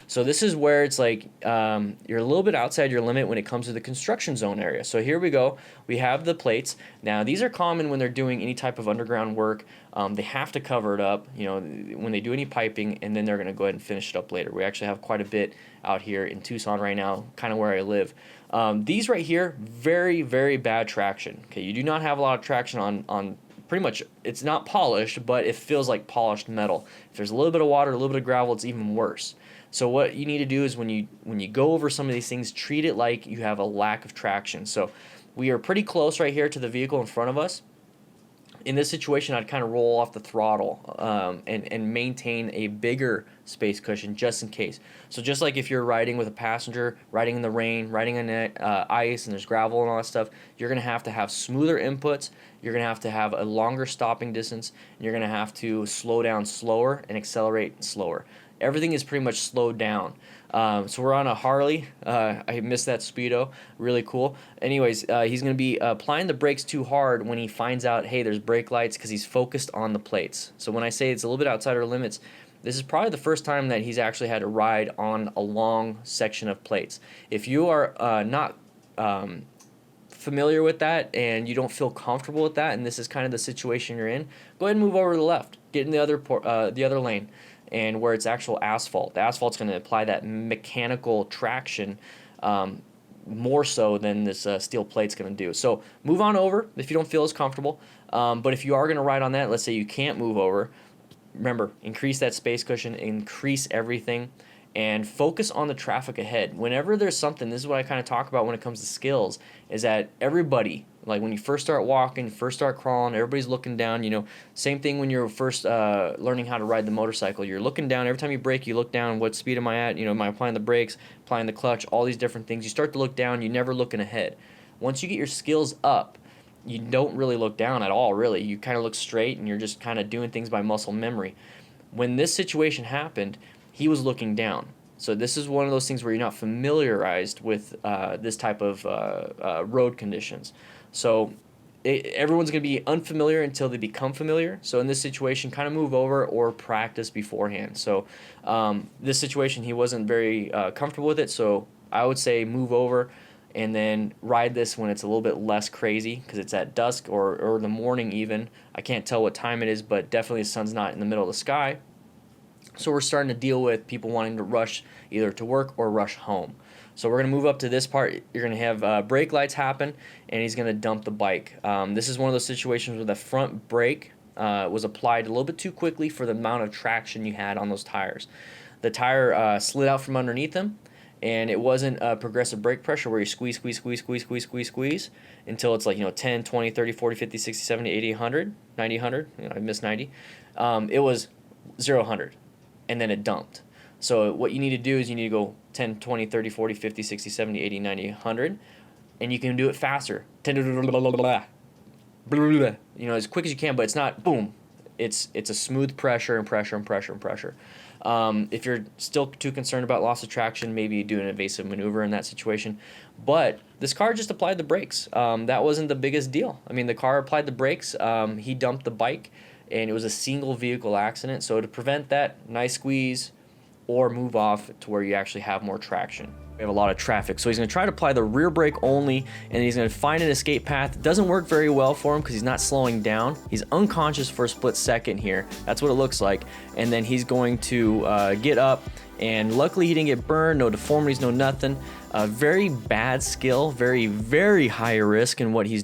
So this is where it's like you're a little bit outside your limit when it comes to the construction zone area. So here we go. We have the plates. Now these are common when they're doing any type of underground work. They have to cover it up, you know, when they do any piping, and then they're going to go ahead and finish it up later. We actually have quite a bit out here in Tucson right now, kind of where I live. These right here, very, very bad traction. Okay, you do not have a lot of traction on pretty much, it's not polished, but it feels like polished metal. If there's a little bit of water, a little bit of gravel, it's even worse. So what you need to do is when you go over some of these things, treat it like you have a lack of traction. So we are pretty close right here to the vehicle in front of us. In this situation, I'd kind of roll off the throttle and maintain a bigger space cushion just in case. So just like if you're riding with a passenger, riding in the rain, riding on ice, and there's gravel and all that stuff, you're going to have smoother inputs, you're going to have a longer stopping distance, and you're going to have to slow down slower and accelerate slower. Everything is pretty much slowed down. So we're on a Harley. I missed that speedo. Really cool. Anyways, he's going to be applying the brakes too hard when he finds out, hey, there's brake lights, because he's focused on the plates. So when I say it's a little bit outside our limits, this is probably the first time that he's actually had to ride on a long section of plates. If you are not familiar with that and you don't feel comfortable with that, and this is kind of the situation you're in, go ahead and move over to the left. Get in the other lane. And where it's actual asphalt. The asphalt's going to apply that mechanical traction more so than this steel plate's going to do. So move on over if you don't feel as comfortable. But if you are going to ride on that, let's say you can't move over, remember, increase that space cushion, increase everything, and focus on the traffic ahead. Whenever there's something, this is what I kind of talk about when it comes to skills, is that everybody, like when you first start walking, first start crawling, everybody's looking down. You know, same thing when you're first learning how to ride the motorcycle. You're looking down. Every time you brake, you look down. What speed am I at? You know, am I applying the brakes, applying the clutch, all these different things. You start to look down. You're never looking ahead. Once you get your skills up, you don't really look down at all, really. You kind of look straight, and you're just kind of doing things by muscle memory. When this situation happened, he was looking down. So this is one of those things where you're not familiarized with this type of road conditions. So everyone's going to be unfamiliar until they become familiar. So in this situation, kind of move over or practice beforehand. So this situation, he wasn't very comfortable with it. So I would say move over and then ride this when it's a little bit less crazy, because it's at dusk or the morning even. I can't tell what time it is, but definitely the sun's not in the middle of the sky. So we're starting to deal with people wanting to rush either to work or rush home. So we're going to move up to this part. You're going to have brake lights happen, and he's going to dump the bike. This is one of those situations where the front brake was applied a little bit too quickly for the amount of traction you had on those tires. The tire slid out from underneath him, and it wasn't a progressive brake pressure where you squeeze until it's like, 10, 20, 30, 40, 50, 60, 70, 80, 100, 90, 100. I missed 90. It was 0, 100. And then it dumped. So what you need to do is you need to go 10, 20, 30, 40, 50, 60, 70, 80, 90, 100, and you can do it faster. As quick as you can, but it's not boom. It's a smooth pressure and pressure and pressure and pressure. If you're still too concerned about loss of traction, maybe you do an evasive maneuver in that situation. But this car just applied the brakes. That wasn't the biggest deal. I mean, the car applied the brakes. He dumped the bike. And it was a single vehicle accident. So to prevent that, nice squeeze or move off to where you actually have more traction. We have a lot of traffic. So he's going to try to apply the rear brake only, and he's going to find an escape path. It doesn't work very well for him because he's not slowing down. He's unconscious for a split second here. That's what it looks like. And then he's going to get up, and luckily he didn't get burned, no deformities, no nothing. Very bad skill, very, very high risk in what he's